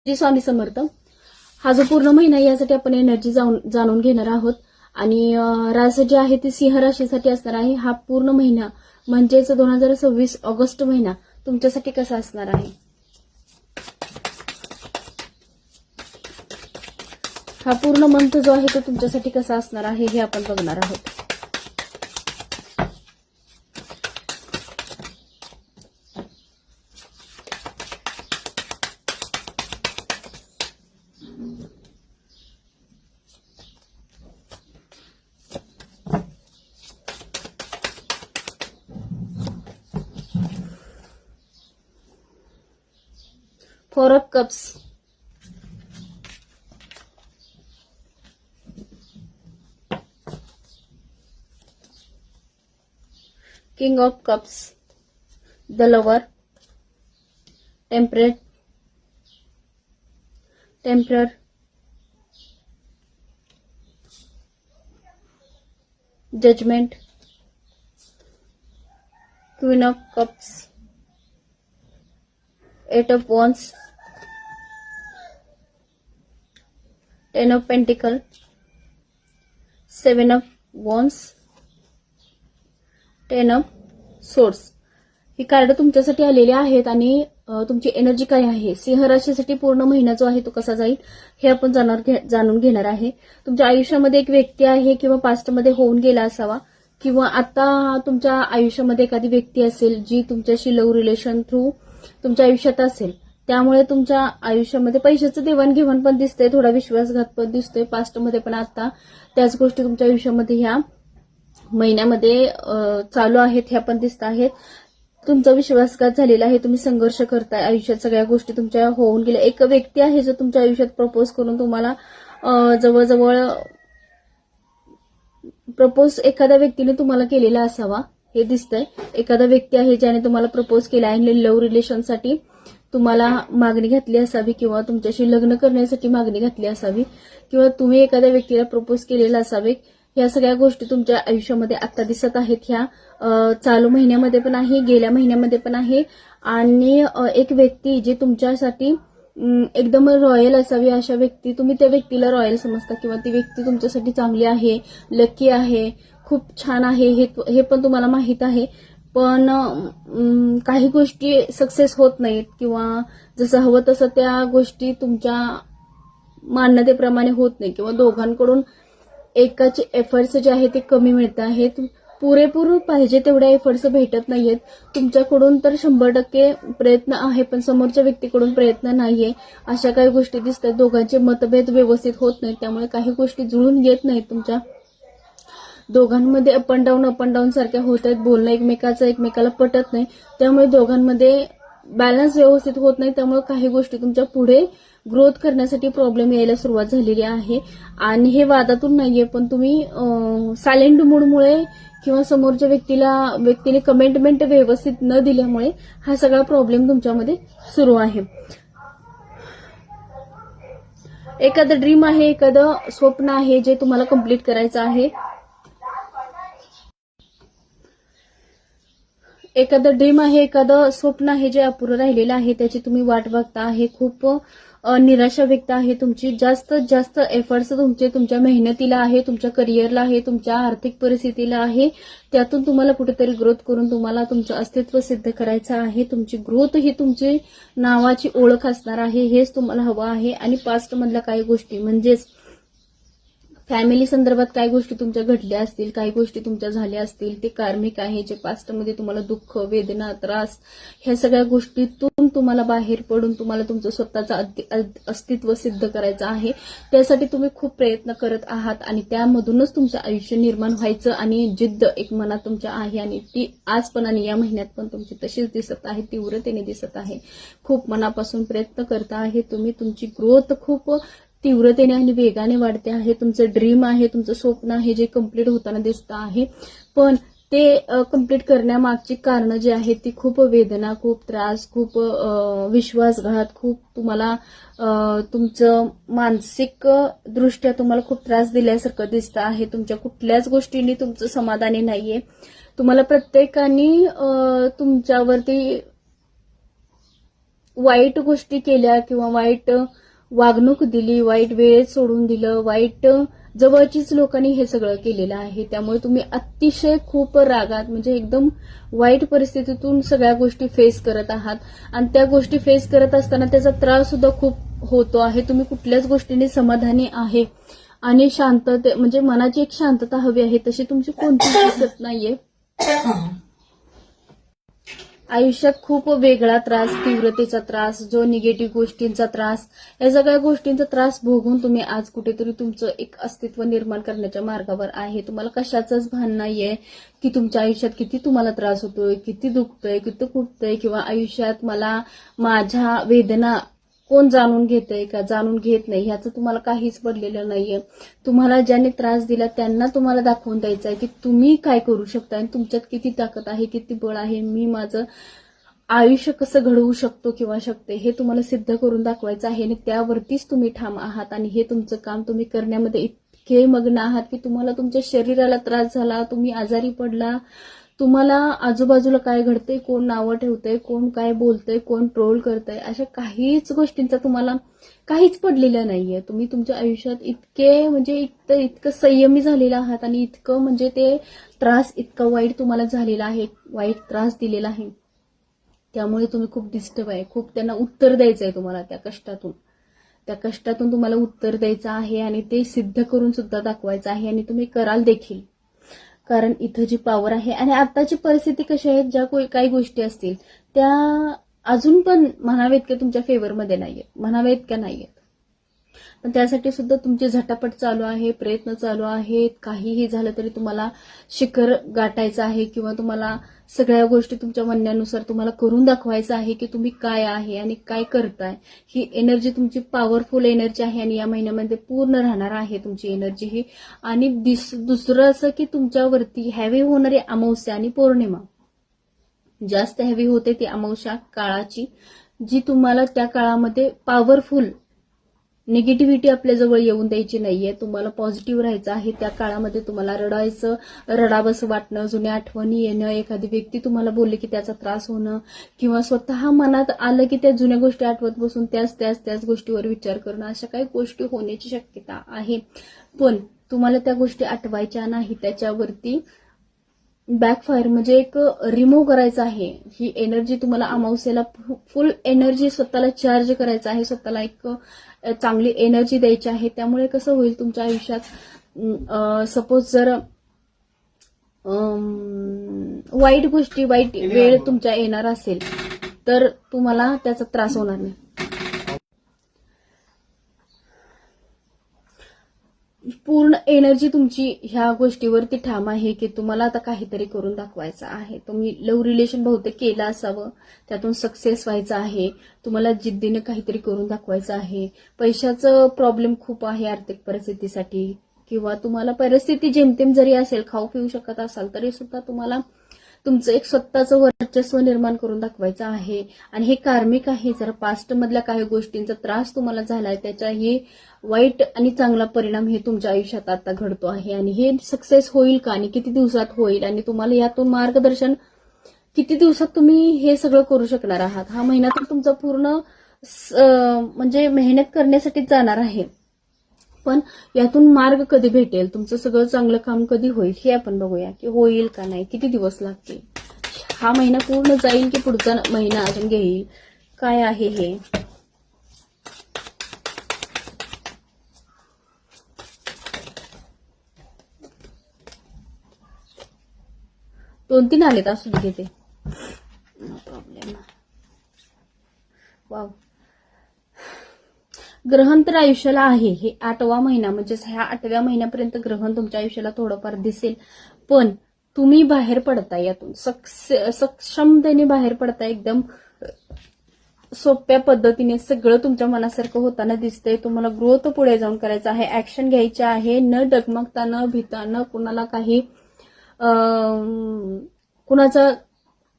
श्री स्वामी समर्थ. हा जो पूर्ण महिना यासाठी आपण एनर्जी जाणून घेणार आहोत आणि रास जे आहे ती सिंह राशीसाठी असणार आहे. हा पूर्ण महिना म्हणजेच 2026 ऑगस्ट महिना तुमच्यासाठी कसा असणार आहे. हा पूर्ण मंथ जो आहे तो तुमच्यासाठी कसा असणार आहे हे आपण बघणार आहोत. Four of cups, king of cups, the lover, emperor, judgement, queen of cups, eight of wands, 10 of pentacle, 7 of wands, 10 of swords. ही कार्ड तुमच्यासाठी आलेली आहेत आणि तुमची एनर्जी काय आहे, सिंह राशीसाठी पूर्ण महिना जो आहे तो कसा जाईल हे आपण जाणून घेणार आहे. तुमच्या आयुष्यामध्ये एक व्यक्ती आहे किंवा पास्टमध्ये होऊन गेला असावा किंवा आता तुमच्या आयुष्यामध्ये एखादी व्यक्ती असेल जी तुमच्याशी लव्ह रिलेशन थ्रू तुमच्या आयुष्यात असेल. त्यामुळे तुमच्या आयुष्यामध्ये पैशाचं देवाणघेवाण पण दिसतंय, थोडा विश्वासघात पण दिसतोय पास्टमध्ये, पण आता त्याच गोष्टी तुमच्या आयुष्यामध्ये ह्या महिन्यामध्ये चालू आहेत, ह्या पण दिसत आहेत. तुमचा विश्वासघात झालेला आहे, तुम्ही संघर्ष करताय आयुष्यात, सगळ्या गोष्टी तुमच्या होऊन गेल्या. एक व्यक्ती आहे जो तुमच्या आयुष्यात प्रपोज करून तुम्हाला जवळजवळ प्रपोज एखाद्या व्यक्तीने तुम्हाला केलेला असावा हे दिसतंय. एखादा व्यक्ती आहे ज्याने तुम्हाला प्रपोज केला आहे, लव्ह रिलेशनसाठी तुम्हाला मागणी घातली असावी किंवा तुमच्याशी लग्न करण्यासाठी मागणी घातली असावी किंवा तुम्ही एखाद्या व्यक्तीला प्रपोज केलेला असावे. या सगळ्या गोष्टी तुमच्या आयुष्यामध्ये आता दिसत आहेत. ह्या चालू महिन्यामध्ये पण आहे, गेल्या महिन्यामध्ये पण आहे. आणि एक व्यक्ती जी तुमच्यासाठी एकदम रॉयल असावी अशा व्यक्ती, तुम्ही त्या व्यक्तीला रॉयल समजता किंवा ती व्यक्ती तुमच्यासाठी चांगली आहे, लकी आहे, खूप छान आहे हे पण तुम्हाला माहित आहे. पण काही गोष्टी सक्सेस होत नाहीत किंवा जसं हवं तसं त्या गोष्टी तुमच्या मान्यतेप्रमाणे होत नाही किंवा दोघांकडून एकाचे एफर्ट्स जे आहे ते कमी मिळत आहेत, पुरेपूर पाहिजे तेवढ्या एफर्ट्स भेटत नाहीयेत. तुमच्याकडून तर 100% प्रयत्न आहे पण समोरच्या व्यक्तीकडून प्रयत्न नाहीये, अशा काही गोष्टी दिसतात. दोघांचे मतभेद व्यवस्थित होत नाहीत, त्यामुळे काही गोष्टी जुळून येत नाहीत. तुमच्या दोघांमध्ये अप अँड डाऊन सारख्या होत आहेत, बोलणं एकमेकाला पटत नाही, त्यामुळे दोघांमध्ये बॅलन्स व्यवस्थित होत नाही. त्यामुळे काही गोष्टी तुमच्या पुढे ग्रोथ करण्यासाठी प्रॉब्लेम यायला सुरुवात झालेली आहे. आणि हे वादातून नाहीये, पण तुम्ही सायलेंट मूडमुळे किंवा समोरच्या व्यक्तीने कमेंटमेंट व्यवस्थित न दिल्यामुळे हा सगळा प्रॉब्लेम तुमच्यामध्ये सुरू आहे. एखादं ड्रीम आहे, एखादं स्वप्न आहे जे तुम्हाला कंप्लीट करायचं आहे. एखादं ड्रीम आहे, एखादं स्वप्न आहे जे अपुरं राहिलेलं आहे, त्याची तुम्ही वाट बघता आहे. खूप निराशा व्यक्त आहे तुमची. जास्तीत जास्त एफर्ट्स तुमच्या मेहनतीला आहे, तुमच्या करिअरला आहे, तुमच्या आर्थिक परिस्थितीला आहे. त्यातून तुम्हाला कुठेतरी ग्रोथ करून तुम्हाला तुमचं अस्तित्व सिद्ध करायचं आहे. तुमची ग्रोथ ही तुमची नावाची ओळख असणार आहे, हेच तुम्हाला हवं आहे. आणि पास्ट मधल्या काही गोष्टी म्हणजेच फॅमिली संदर्भात काही गोष्टी तुमच्या घडल्या असतील, काही गोष्टी तुमच्या झाल्या असतील, ते कार्मिक आहे जे पास्टमध्ये तुम्हाला दुःख, वेदना, त्रास ह्या सगळ्या गोष्टीतून तुम्हाला बाहेर पडून तुम्हाला तुमचं स्वतःचं अस्तित्व सिद्ध करायचं आहे. त्यासाठी तुम्ही खूप प्रयत्न करत आहात आणि त्यामधूनच तुमचं आयुष्य निर्माण व्हायचं आणि जिद्द एक मनात तुमच्या आहे आणि ती आज पण आणि या महिन्यात पण तुमची तशीच दिसत आहे, तीव्रतेने दिसत आहे. खूप मनापासून प्रयत्न करता आहे तुम्ही. तुमची ग्रोथ खूप तीव्रतेने आणि वेगाने वाढते आहे. तुमचं ड्रीम आहे, तुमचं स्वप्न आहे जे कम्प्लीट होताना दिसतं आहे, पण ते कम्प्लीट करण्यामागची कारणं जी आहेत ती खूप वेदना, खूप त्रास, खूप विश्वासघात, खूप तुम्हाला तुमचं मानसिक दृष्ट्या तुम्हाला खूप त्रास दिल्यासारखं दिसतं आहे. तुमच्या कुठल्याच गोष्टींनी तुमचं समाधानी नाहीये. तुम्हाला प्रत्येकाने तुमच्यावरती वाईट गोष्टी केल्या किंवा वाईट वागणूक दिली, वाईट वेळेत सोडून दिलं, वाईट जवळचीच लोकांनी हे सगळं केलेलं आहे. त्यामुळे तुम्ही अतिशय खूप रागात म्हणजे एकदम वाईट परिस्थितीतून सगळ्या गोष्टी फेस करत आहात आणि त्या गोष्टी फेस करत असताना त्याचा त्रास सुद्धा खूप होतो आहे. तुम्ही कुठल्याच गोष्टीने समाधानी आहे आणि शांतते म्हणजे मनाची एक शांतता हवी आहे, तशी तुमची कोणतीच दिसत नाहीये. आयुष्यात खूप वेगळा त्रास, तीव्रतेचा त्रास, जो निगेटिव्ह गोष्टींचा त्रास, या सगळ्या गोष्टींचा त्रास भोगून तुम्ही आज कुठेतरी तुमचं एक अस्तित्व निर्माण करण्याच्या मार्गावर आहे. तुम्हाला कशाचंच भान नाहीये की तुमच्या आयुष्यात किती तुम्हाला त्रास होतोय, किती दुखतंय, किती कुठतंय, किंवा आयुष्यात मला माझ्या वेदना कोण जाणून घेतंय का जाणून घेत नाही, ह्याचं तुम्हाला काहीच पडलेलं नाहीये. तुम्हाला ज्यांनी त्रास दिला त्यांना तुम्हाला दाखवून द्यायचं आहे की तुम्ही काय करू शकता आणि तुमच्यात किती ताकद आहे, किती बळ आहे, मी माझं आयुष्य कसं घडवू शकतो किंवा शकते हे तुम्हाला सिद्ध करून दाखवायचं आहे आणि त्यावरतीच तुम्ही ठाम आहात. आणि हे तुमचं काम तुम्ही करण्यामध्ये इतके मग्न आहात की तुम्हाला तुमच्या शरीराला त्रास झाला, तुम्ही आजारी पडला, तुम्हाला आजूबाजूला काय घडतंय, कोण नावं ठेवतंय, कोण काय बोलतंय, कोण ट्रोल करतंय, अशा काहीच गोष्टींचा तुम्हाला काहीच पडलेलं नाहीये. तुम्ही तुमच्या आयुष्यात इतके म्हणजे इतकं संयमी झालेला आहात आणि इतकं म्हणजे ते त्रास इतका वाईट तुम्हाला झालेला आहे, वाईट त्रास दिलेला आहे. त्यामुळे तुम्ही खूप डिस्टर्ब आहे, खूप त्यांना उत्तर द्यायचं आहे तुम्हाला त्या कष्टातून तुम्हाला उत्तर द्यायचं आहे आणि ते सिद्ध करून सुद्धा दाखवायचं आहे आणि तुम्ही कराल देखील. कारण इथं जी पॉवर आहे आणि आताची परिस्थिती कशी आहे, ज्या काही गोष्टी असतील त्या अजून पण म्हणावेत की तुमच्या फेवरमध्ये नाहीयेत, म्हणावेत का नाहीयेत, पण त्यासाठी सुद्धा तुमची झटापट चालू आहे, प्रयत्न चालू आहेत. काहीही झालं तरी तुम्हाला शिखर गाठायचं आहे किंवा तुम्हाला सगळ्या गोष्टी तुमच्या म्हणण्यानुसार तुम्हाला करून दाखवायचं आहे की तुम्ही काय आहे आणि काय करताय. ही एनर्जी तुमची पॉवरफुल एनर्जी आहे आणि या महिन्यामध्ये पूर्ण राहणार आहे तुमची एनर्जी ही. आणि दुसरं असं की तुमच्यावरती हॅवी होणारी अमावस्या आणि पौर्णिमा जास्त हॅवी होते, ती अमावस्या काळाची, जी तुम्हाला त्या काळामध्ये पॉवरफुल निगेटिव्हिटी आपल्याजवळ येऊन द्यायची नाहीये. तुम्हाला पॉझिटिव्ह राहायचं आहे. त्या काळामध्ये तुम्हाला रडावंसं वाटणं, जुन्या आठवणी येणं, एखादी व्यक्ती तुम्हाला बोलली की त्याचा त्रास होणं किंवा स्वतः मनात आलं की त्या जुन्या गोष्टी आठवत बसून त्याच गोष्टीवर विचार करणं, अशा काही गोष्टी होण्याची शक्यता आहे. पण तुम्हाला त्या गोष्टी आठवायच्या नाही, त्याच्यावरती बॅकफायर म्हणजे एक रिमूव्ह करायचं आहे. ही एनर्जी तुम्हाला अमावस्येला फुल एनर्जी स्वतःला चार्ज करायचं आहे, स्वतःला एक चांगली एनर्जी द्यायची आहे. त्यामुळे कसं होईल तुमच्या आयुष्यात सपोज जर वाईट गोष्टी, वाईट वेळ तुमच्या येणार असेल तर तुम्हाला त्याचा त्रास होणार नाही. पूर्ण एनर्जी तुमची ह्या गोष्टीवरती ठाम आहे की तुम्हाला आता काहीतरी करून दाखवायचं आहे. तुम्ही लव्ह रिलेशन बहुतेक केलं असावं, त्यातून सक्सेस व्हायचं आहे, तुम्हाला जिद्दीने काहीतरी करून दाखवायचं आहे. पैशाचं प्रॉब्लेम खूप आहे आर्थिक परिस्थितीसाठी, किंवा तुम्हाला परिस्थिती जेमतेम जरी असेल, खाऊ पिऊ शकत असाल तरी सुद्धा तुम्हाला तुमचं एक स्वतःचं वर्चस्व निर्माण करून दाखवायचं आहे. आणि हे कार्मिक आहे. जर पास्ट मधल्या काही गोष्टींचा त्रास तुम्हाला झालाय त्याचाही वाईट आणि चांगला परिणाम हे तुमच्या आयुष्यात आता घडतो आहे. आणि हे सक्सेस होईल का आणि किती दिवसात होईल आणि तुम्हाला यातून मार्गदर्शन किती दिवसात तुम्ही हे सगळं करू शकणार आहात. हा महिना तर तुमचा पूर्ण म्हणजे मेहनत करण्यासाठीच जाणार आहे, पण यातून मार्ग कधी भेटेल, तुमचं सगळं चांगलं काम कधी होईल हे आपण बघूया की होईल का नाही, किती दिवस लागतील, हा महिना पूर्ण जाईल की पुढचा महिना अजून घेईल, काय आहे हे. दोन तीन आलेत असू घेते, नो प्रॉब्लेम. वाव, ग्रहण तर आयुष्याला आहे. हे 8वा महिना म्हणजे ह्या 8व्या महिन्यापर्यंत ग्रहण तुमच्या आयुष्याला थोडंफार दिसेल, पण तुम्ही बाहेर पडताय यातून, सक्षमतेने बाहेर पडताय. एकदम सोप्या पद्धतीने सगळं तुमच्या मनासारखं होताना दिसतंय. तुम्हाला ग्रोथ पुढे जाऊन करायचं आहे, ऍक्शन घ्यायची आहे, न डगमगता, न भीता, न कुणाला काही कुणाचा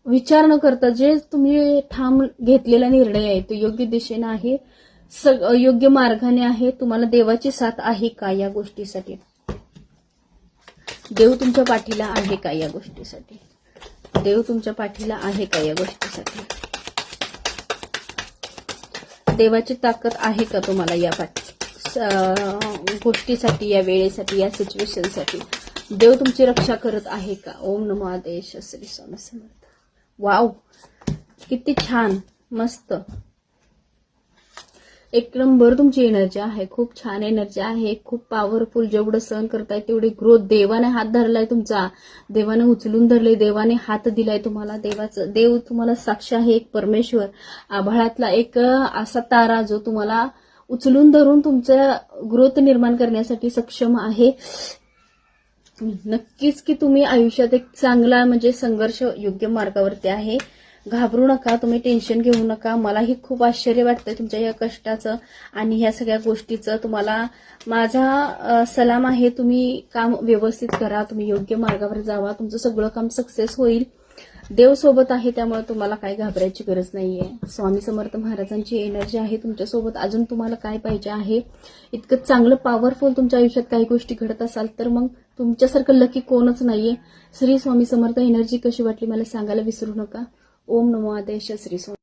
विचार न करता जे तुम्ही ठाम घेतलेला निर्णय आहे तो योग्य दिशेने आहे, योग्य मार्गाने आहे. तुम्हाला देवाची साथ आहे का या गोष्टीसाठी, देव तुमच्या पाठीला आहे का या गोष्टीसाठी, देव तुमच्या पाठीला आहे का या गोष्टीसाठी. देवाची ताकद आहे का तुम्हाला या गोष्टीसाठी, या वेळेसाठी, या सिच्युएशनसाठी? देव तुमची रक्षा करत आहे का? ओम नमो आदेश श्री स्वामी समर्थ. वाव, किती छान, मस्त, एक नंबर तुमची एनर्जी आहे. खूप छान एनर्जी आहे, खूप पॉवरफुल. जेवढं सहन करताय तेवढी ग्रोथ. देवाने हात धरलाय तुमचा, देवाने उचलून धरले, देवाने हात दिलाय तुम्हाला. देव तुम्हाला साक्ष आहे, एक परमेश्वर, आभाळातला एक असा तारा जो तुम्हाला उचलून धरून तुमचं ग्रोथ निर्माण करण्यासाठी सक्षम आहे. नक्कीच की तुम्ही आयुष्यात एक चांगला म्हणजे संघर्ष योग्य मार्गावरती आहे. घाबरू नका, तुम्ही टेन्शन घेऊ नका. मलाही खूप आश्चर्य वाटतंय तुमच्या या कष्टाचं आणि ह्या सगळ्या गोष्टीचं. तुम्हाला माझा सलाम आहे, तुम्ही काम व्यवस्थित करा, तुम्ही योग्य मार्गावर जावा, तुमचं सगळं काम सक्सेस होईल. देव सोबत आहे, त्यामुळे तुम्हाला काही घाबरायची गरज नाहीये. स्वामी समर्थ महाराजांची एनर्जी आहे तुमच्यासोबत. अजून तुम्हाला काय पाहिजे आहे? इतकं चांगलं पॉवरफुल तुमच्या आयुष्यात काही गोष्टी घडत असाल तर मग तुमच्यासारखं लकी कोणच नाहीये. श्री स्वामी समर्थ एनर्जी कशी वाटली मला सांगायला विसरू नका. ओम नमो आदेश श्री स्वामी.